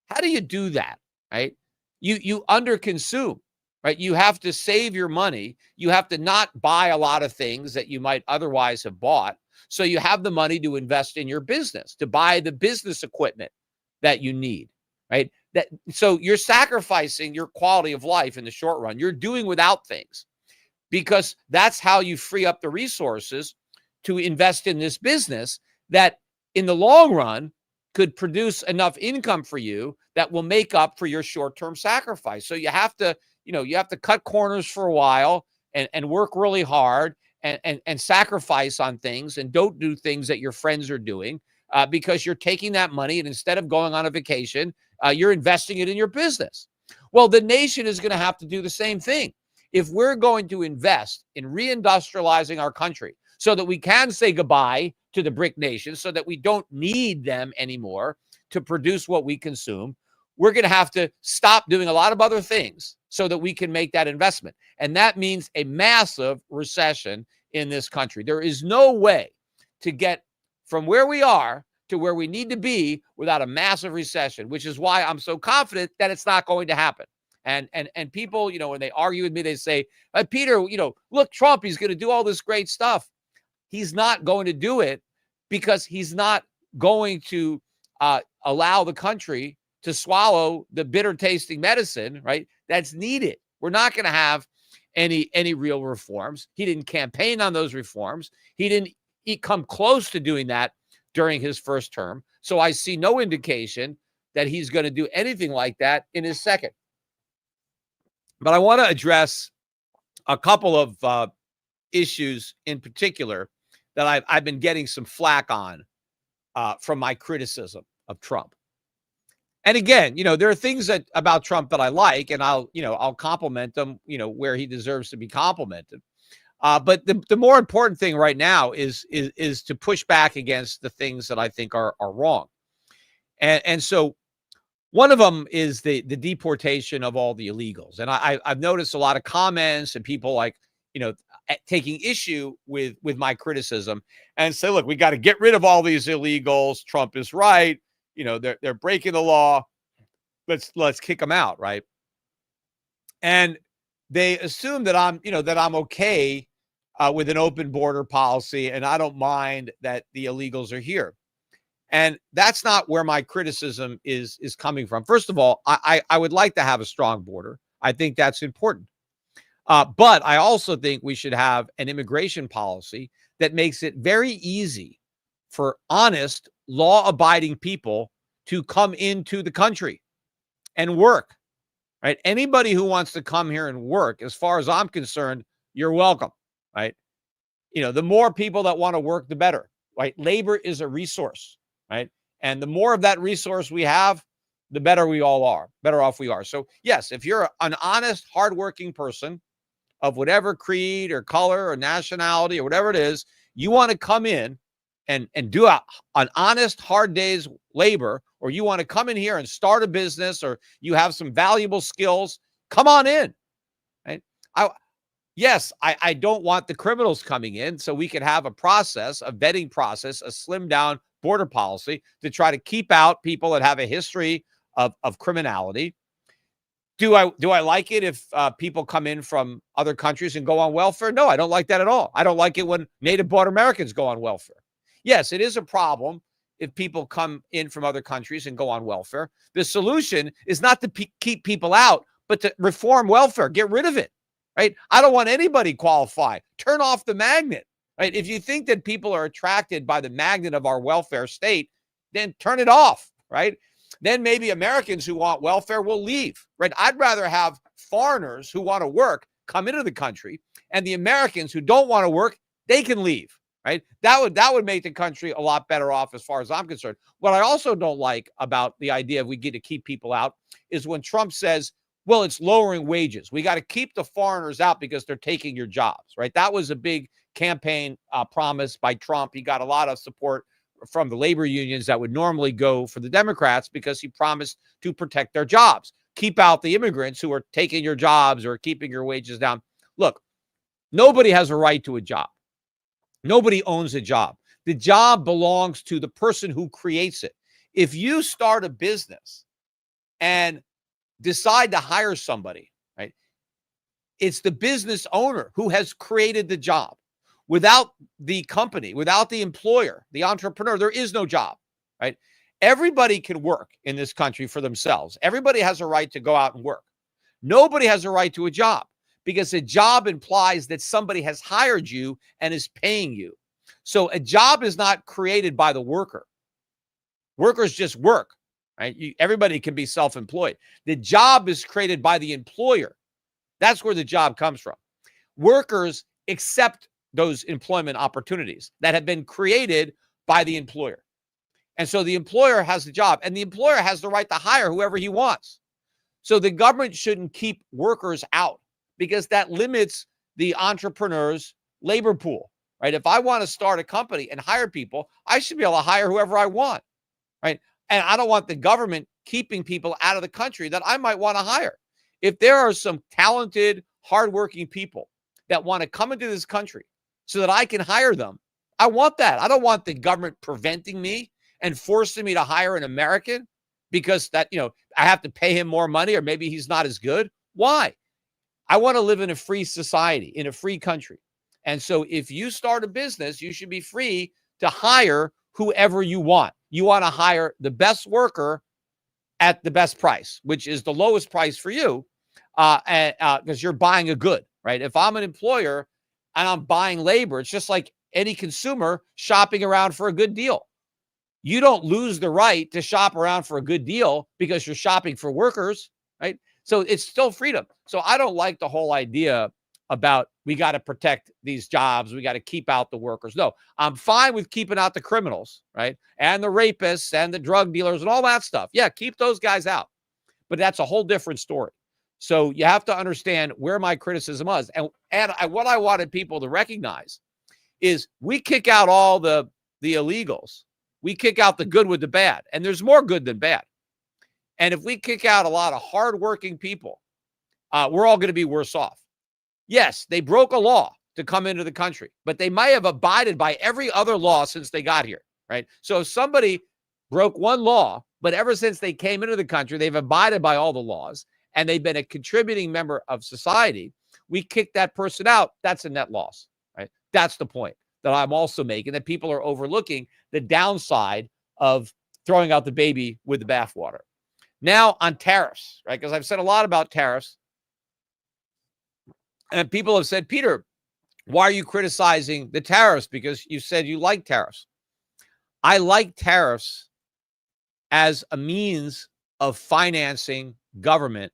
how do you do that, right? You underconsume, right? You have to save your money. You have to not buy a lot of things that you might otherwise have bought. So you have the money to invest in your business, to buy the business equipment that you need, right? So you're sacrificing your quality of life in the short run. You're doing without things because that's how you free up the resources to invest in this business that in the long run could produce enough income for you that will make up for your short-term sacrifice. So you have to cut corners for a while and work really hard and sacrifice on things and don't do things that your friends are doing because you're taking that money and instead of going on a vacation, you're investing it in your business. Well, the nation is going to have to do the same thing. If we're going to invest in reindustrializing our country so that we can say goodbye to the BRIC nations, so that we don't need them anymore to produce what we consume, we're going to have to stop doing a lot of other things so that we can make that investment. And that means a massive recession in this country. There is no way to get from where we are to where we need to be without a massive recession, which is why I'm so confident that it's not going to happen. And people, when they argue with me, they say, Peter, look, Trump, he's going to do all this great stuff. He's not going to do it because he's not going to allow the country to swallow the bitter tasting medicine, right? That's needed. We're not going to have any real reforms. He didn't campaign on those reforms. He didn't come close to doing that during his first term. So I see no indication that he's going to do anything like that in his second. But I want to address a couple of issues in particular that I've been getting some flack on from my criticism of Trump. And again, there are things about Trump that I like, and I'll compliment him, where he deserves to be complimented. But the more important thing right now is to push back against the things that I think are wrong. And so one of them is the deportation of all the illegals. And I've noticed a lot of comments and people like, taking issue with my criticism and say, look, we got to get rid of all these illegals. Trump is right. They're breaking the law. Let's kick them out. Right. And they assume that I'm okay with an open border policy. And I don't mind that the illegals are here. And that's not where my criticism is coming from. First of all, I would like to have a strong border. I think that's important. But I also think we should have an immigration policy that makes it very easy for honest, law-abiding people to come into the country and work, right? Anybody who wants to come here and work, as far as I'm concerned, you're welcome, right? The more people that want to work, the better. right? Labor is a resource, right? And the more of that resource we have, the better we all are, better off we are. So yes, if you're an honest, hardworking person of whatever creed or color or nationality or whatever it is, you want to come in and do an honest, hard day's labor, or you want to come in here and start a business, or you have some valuable skills, come on in, right? I don't want the criminals coming in, so we could have a process, a vetting process, a slimmed down border policy to try to keep out people that have a history of criminality. Do I like it if people come in from other countries and go on welfare? No, I don't like that at all. I don't like it when native-born Americans go on welfare. Yes, it is a problem if people come in from other countries and go on welfare. The solution is not to keep people out, but to reform welfare, get rid of it, right? I don't want anybody qualified. Turn off the magnet, right? If you think that people are attracted by the magnet of our welfare state, then turn it off, right? Then maybe Americans who want welfare will leave, right? I'd rather have foreigners who want to work come into the country, and the Americans who don't want to work, they can leave, right? That would make the country a lot better off as far as I'm concerned. What I also don't like about the idea of we get to keep people out is when Trump says, well, it's lowering wages. We got to keep the foreigners out because they're taking your jobs, right? That was a big campaign promise by Trump. He got a lot of support from the labor unions that would normally go for the Democrats because he promised to protect their jobs, keep out the immigrants who are taking your jobs or keeping your wages down. Look, nobody has a right to a job. Nobody owns a job. The job belongs to the person who creates it. If you start a business and decide to hire somebody, right, it's the business owner who has created the job. Without the company, without the employer, the entrepreneur, there is no job, right? Everybody can work in this country for themselves. Everybody has a right to go out and work. Nobody has a right to a job because a job implies that somebody has hired you and is paying you. So a job is not created by the worker. Workers just work, right? Everybody can be self-employed. The job is created by the employer. That's where the job comes from. Workers accept those employment opportunities that have been created by the employer. And so the employer has the job, and the employer has the right to hire whoever he wants. So the government shouldn't keep workers out because that limits the entrepreneur's labor pool, right? If I want to start a company and hire people, I should be able to hire whoever I want, right? And I don't want the government keeping people out of the country that I might want to hire. If there are some talented, hardworking people that want to come into this country so that I can hire them, I want that. I don't want the government preventing me and forcing me to hire an American because that, I have to pay him more money or maybe he's not as good. Why? I want to live in a free society, in a free country. And so if you start a business, you should be free to hire whoever you want. You want to hire the best worker at the best price, which is the lowest price for you because you're buying a good, right? If I'm an employer and I'm buying labor, it's just like any consumer shopping around for a good deal. You don't lose the right to shop around for a good deal because you're shopping for workers, right? So it's still freedom. So I don't like the whole idea about we got to protect these jobs. We got to keep out the workers. No, I'm fine with keeping out the criminals, right? And the rapists and the drug dealers and all that stuff. Yeah, keep those guys out. But that's a whole different story. So you have to understand where my criticism was. And what I wanted people to recognize is we kick out all the illegals. We kick out the good with the bad. And there's more good than bad. And if we kick out a lot of hardworking people, we're all going to be worse off. Yes, they broke a law to come into the country, but they might have abided by every other law since they got here, right? So if somebody broke one law, but ever since they came into the country, they've abided by all the laws, and they've been a contributing member of society, we kick that person out. That's a net loss, right? That's the point that I'm also making, that people are overlooking the downside of throwing out the baby with the bathwater. Now on tariffs, right? Because I've said a lot about tariffs. And people have said, Peter, why are you criticizing the tariffs? Because you said you like tariffs. I like tariffs as a means of financing government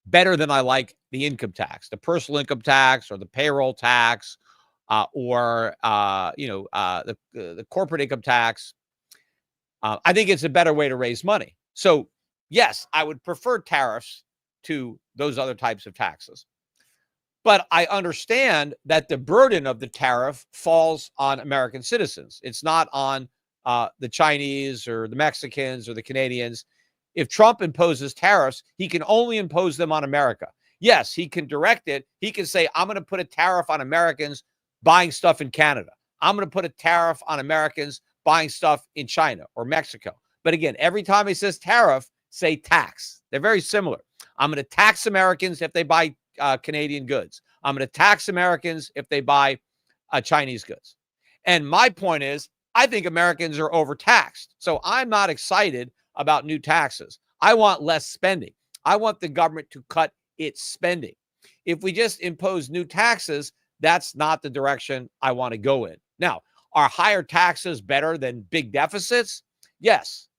better than I like the income tax, the personal income tax or the payroll tax or the corporate income tax. I think it's a better way to raise money. So, yes, I would prefer tariffs to those other types of taxes. But I understand that the burden of the tariff falls on American citizens. It's not on the Chinese or the Mexicans or the Canadians. If Trump imposes tariffs, he can only impose them on America. Yes, he can direct it. He can say, I'm going to put a tariff on Americans buying stuff in Canada. I'm going to put a tariff on Americans buying stuff in China or Mexico. But again, every time he says tariff, say tax. They're very similar. I'm going to tax Americans if they buy Canadian goods. I'm going to tax Americans if they buy Chinese goods. And my point is, I think Americans are overtaxed. So I'm not excited about new taxes. I want less spending. I want the government to cut its spending. If we just impose new taxes, that's not the direction I want to go in. Now, are higher taxes better than big deficits? Yes.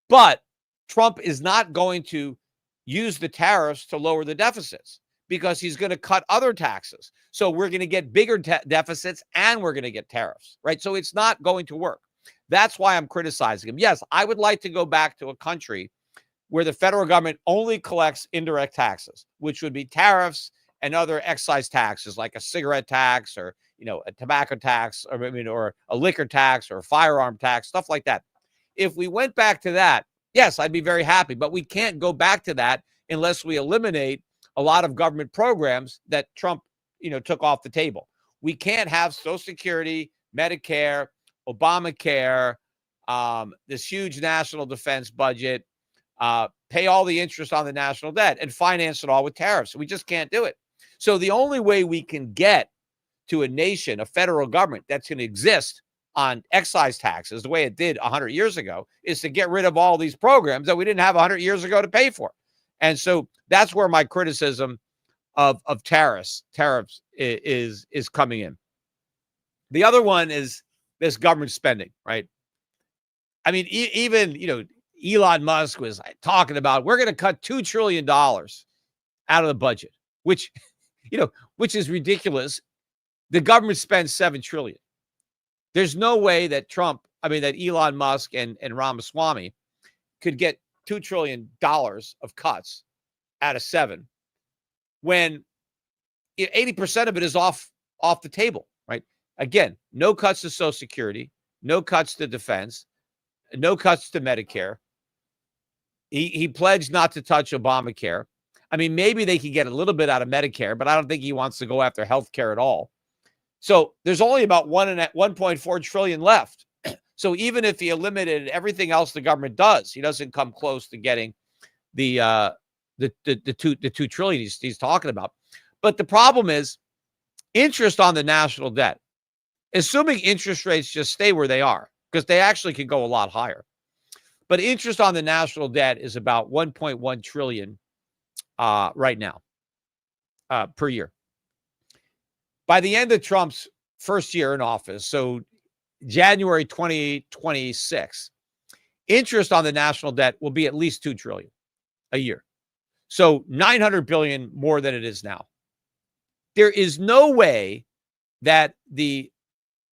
But Trump is not going to use the tariffs to lower the deficits because he's going to cut other taxes. So we're going to get bigger deficits and we're going to get tariffs, right? So it's not going to work. That's why I'm criticizing him. Yes, I would like to go back to a country where the federal government only collects indirect taxes, which would be tariffs and other excise taxes like a cigarette tax or, a tobacco tax or a liquor tax or a firearm tax, stuff like that. If we went back to that, yes, I'd be very happy, but we can't go back to that unless we eliminate a lot of government programs that Trump, took off the table. We can't have Social Security, Medicare, Obamacare, this huge national defense budget, pay all the interest on the national debt and finance it all with tariffs. We just can't do it. So the only way we can get to a nation, a federal government that's going to exist on excise taxes the way it did 100 years ago is to get rid of all these programs that we didn't have 100 years ago to pay for. And so that's where my criticism of tariffs is coming in. The other one is this government spending, right? I mean, even, Elon Musk was talking about, we're going to cut $2 trillion out of the budget, which is ridiculous. The government spends $7 trillion. There's no way that that Elon Musk and Ramaswamy could get $2 trillion of cuts out of 7 when 80% of it is off the table, right? Again, no cuts to Social Security, no cuts to defense, no cuts to Medicare. He pledged not to touch Obamacare. I mean, maybe they could get a little bit out of Medicare, but I don't think he wants to go after healthcare at all. So there's only about 1.4 trillion left. So even if he eliminated everything else the government does, he doesn't come close to getting the 2 trillion he's talking about. But the problem is interest on the national debt, assuming interest rates just stay where they are, because they actually could go a lot higher. But interest on the national debt is about 1.1 trillion right now per year. By the end of Trump's first year in office, so January 2026, interest on the national debt will be at least 2 trillion a year. So 900 billion more than it is now. There is no way that the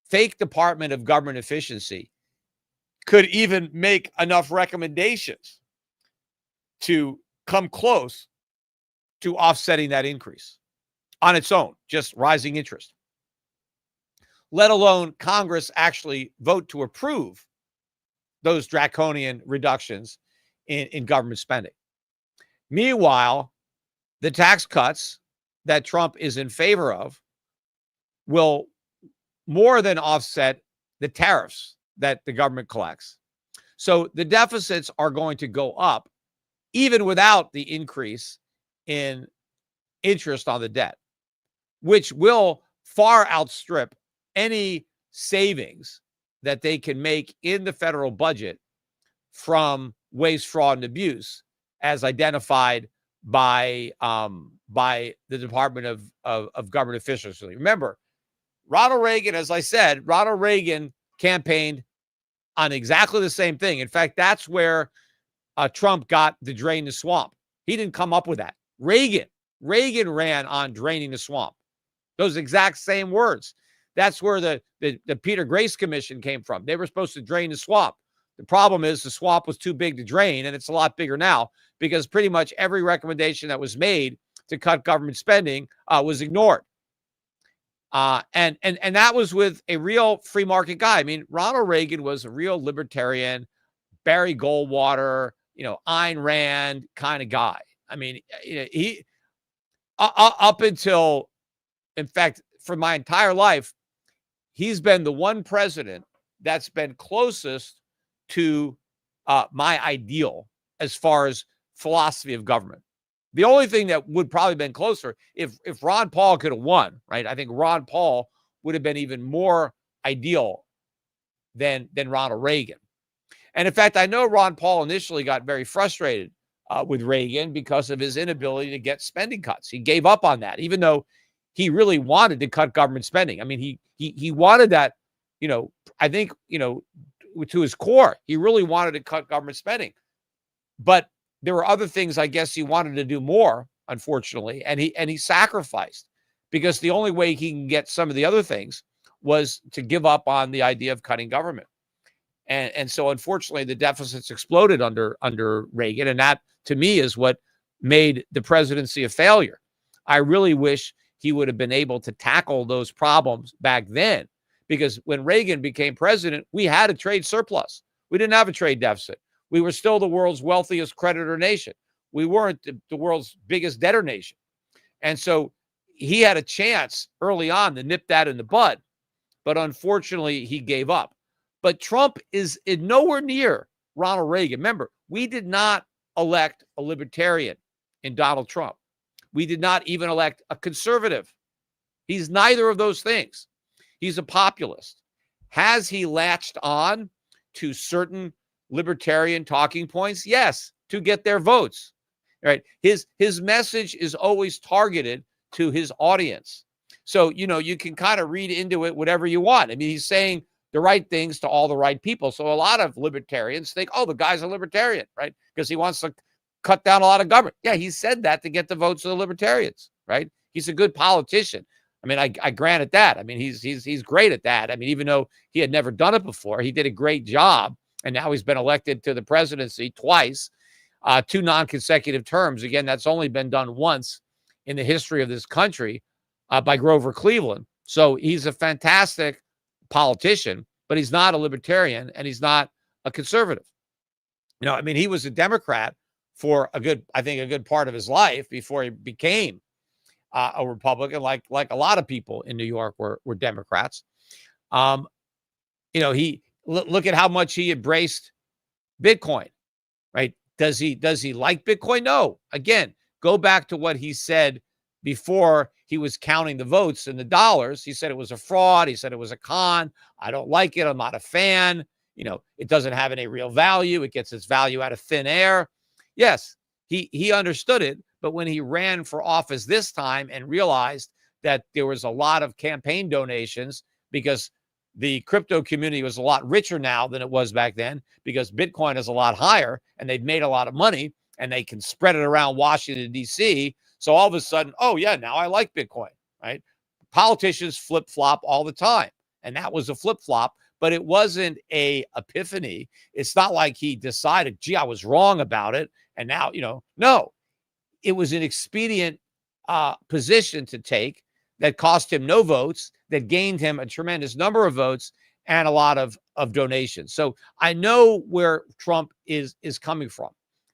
fake Department of Government Efficiency could even make enough recommendations to come close to offsetting that increase on its own, just rising interest, let alone Congress actually vote to approve those draconian reductions in government spending. Meanwhile, the tax cuts that Trump is in favor of will more than offset the tariffs that the government collects. So the deficits are going to go up even without the increase in interest on the debt, which will far outstrip any savings that they can make in the federal budget from waste, fraud, and abuse, as identified by the Department of Government Efficiency. Remember, Ronald Reagan, as I said, Ronald Reagan campaigned on exactly the same thing. In fact, that's where Trump got the drain the swamp. He didn't come up with that. Reagan ran on draining the swamp. Those exact same words. That's where the Peter Grace Commission came from. They were supposed to drain the swamp. The problem is the swamp was too big to drain, and it's a lot bigger now because pretty much every recommendation that was made to cut government spending was ignored. And that was with a real free market guy. I mean, Ronald Reagan was a real libertarian, Barry Goldwater, Ayn Rand kind of guy. I mean, he up until, in fact, for my entire life, he's been the one president that's been closest to my ideal as far as philosophy of government. The only thing that would probably have been closer, if Ron Paul could have won, right? I think Ron Paul would have been even more ideal than Ronald Reagan. And in fact, I know Ron Paul initially got very frustrated with Reagan because of his inability to get spending cuts. He gave up on that, even though he really wanted to cut government spending. I mean, he wanted that, I think, to his core, he really wanted to cut government spending. But there were other things, I guess, he wanted to do more, unfortunately, and he sacrificed, because the only way he can get some of the other things was to give up on the idea of cutting government. And so, unfortunately, the deficits exploded under Reagan, and that, to me, is what made the presidency a failure. I really wish he would have been able to tackle those problems back then, because when Reagan became president, we had a trade surplus. We didn't have a trade deficit. We were still the world's wealthiest creditor nation. We weren't the world's biggest debtor nation. And so he had a chance early on to nip that in the bud, but unfortunately he gave up. But Trump is nowhere near Ronald Reagan. Remember, we did not elect a libertarian in Donald Trump. We did not even elect a conservative. He's neither of those things. He's a populist. Has he latched on to certain libertarian talking points? Yes, to get their votes. Right? His message is always targeted to his audience. So, you can kind of read into it whatever you want. I mean, he's saying the right things to all the right people. So a lot of libertarians think, oh, the guy's a libertarian, right? Because he wants to cut down a lot of government. Yeah, he said that to get the votes of the libertarians, right? He's a good politician. I mean, I granted that. I mean, he's great at that. I mean, even though he had never done it before, he did a great job. And now he's been elected to the presidency twice, 2 non-consecutive terms. Again, that's only been done once in the history of this country by Grover Cleveland. So he's a fantastic politician, but he's not a libertarian and he's not a conservative. I mean, he was a Democrat for a good part of his life before he became a Republican, like a lot of people in New York were Democrats. He look at how much he embraced Bitcoin, right? Does he like Bitcoin? No. Again, go back to what he said before he was counting the votes and the dollars. He said it was a fraud. He said it was a con. I don't like it. I'm not a fan. It doesn't have any real value. It gets its value out of thin air. Yes, he understood it. But when he ran for office this time and realized that there was a lot of campaign donations because the crypto community was a lot richer now than it was back then, because Bitcoin is a lot higher and they've made a lot of money and they can spread it around Washington, D.C. So all of a sudden, oh, yeah, now I like Bitcoin, right? Politicians flip-flop all the time. And that was a flip-flop, but it wasn't a epiphany. It's not like he decided, gee, I was wrong about it. And now, no, it was an expedient position to take that cost him no votes, that gained him a tremendous number of votes and a lot of donations. So I know where Trump is coming from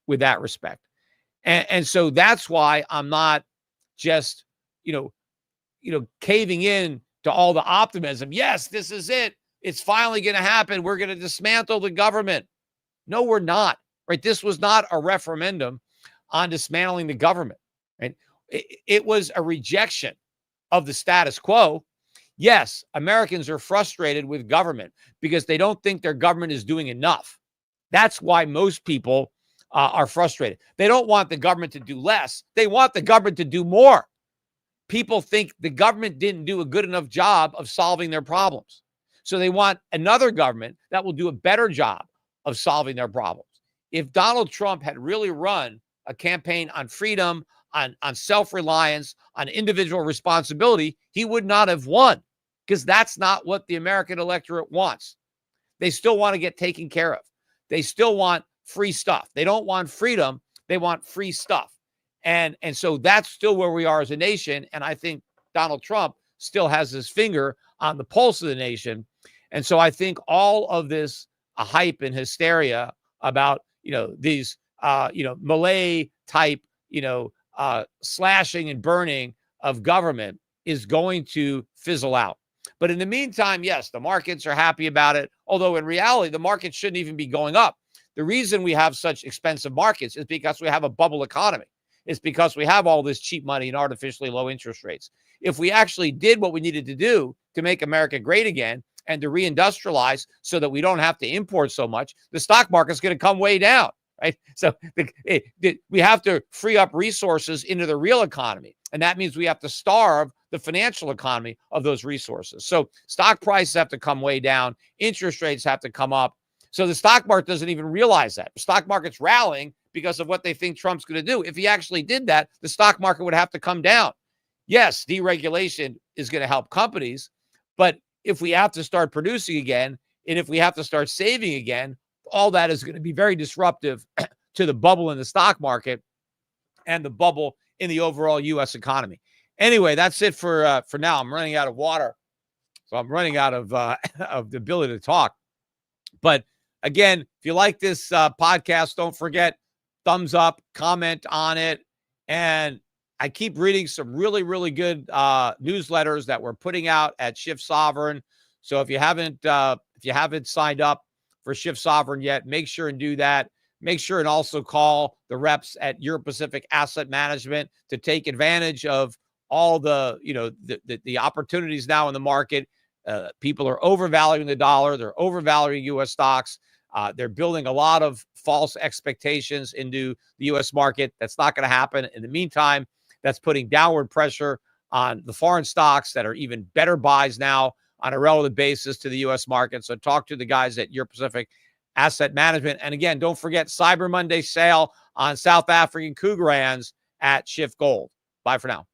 with that respect. And so that's why I'm not just, caving in to all the optimism. Yes, this is it. It's finally going to happen. We're going to dismantle the government. No, we're not, right? This was not a referendum on dismantling the government, right? It was a rejection of the status quo. Yes, Americans are frustrated with government because they don't think their government is doing enough. That's why most people are frustrated. They don't want the government to do less. They want the government to do more. People think the government didn't do a good enough job of solving their problems. So they want another government that will do a better job of solving their problems. If Donald Trump had really run a campaign on freedom, on self-reliance, on individual responsibility, he would not have won. because that's not what the American electorate wants. They still want to get taken care of. They still want free stuff. They don't want freedom. They want free stuff. And so that's still where we are as a nation. And I think Donald Trump still has his finger on the pulse of the nation. And so I think all of this hype and hysteria about, these, Malay type, slashing and burning of government is going to fizzle out. But in the meantime, yes, the markets are happy about it. Although in reality, the markets shouldn't even be going up. The reason we have such expensive markets is because we have a bubble economy. It's because we have all this cheap money and artificially low interest rates. If we actually did what we needed to do to make America great again and to reindustrialize so that we don't have to import so much, the stock market's going to come way down, right? So we have to free up resources into the real economy. And that means we have to starve the financial economy of those resources. So stock prices have to come way down. Interest rates have to come up. So the stock market doesn't even realize that. The stock market's rallying because of what they think Trump's going to do. If he actually did that, the stock market would have to come down. Yes, deregulation is going to help companies, but if we have to start producing again, and if we have to start saving again, all that is going to be very disruptive to the bubble in the stock market and the bubble in the overall U.S. economy. Anyway, that's it for now. I'm running out of water, so I'm running out of the ability to talk. But again, if you like this podcast, don't forget, thumbs up, comment on it. And I keep reading some really, really good newsletters that we're putting out at Schiff Sovereign. So if you haven't signed up for Schiff Sovereign yet, make sure and do that. Make sure and also call the reps at Euro Pacific Asset Management to take advantage of all the opportunities now in the market. People are overvaluing the dollar. They're overvaluing U.S. stocks. They're building a lot of false expectations into the U.S. market. That's not going to happen. In the meantime, that's putting downward pressure on the foreign stocks that are even better buys now on a relative basis to the U.S. market. So talk to the guys at Euro Pacific Asset Management. And again, don't forget Cyber Monday sale on South African Cougarans at Schiff Gold. Bye for now.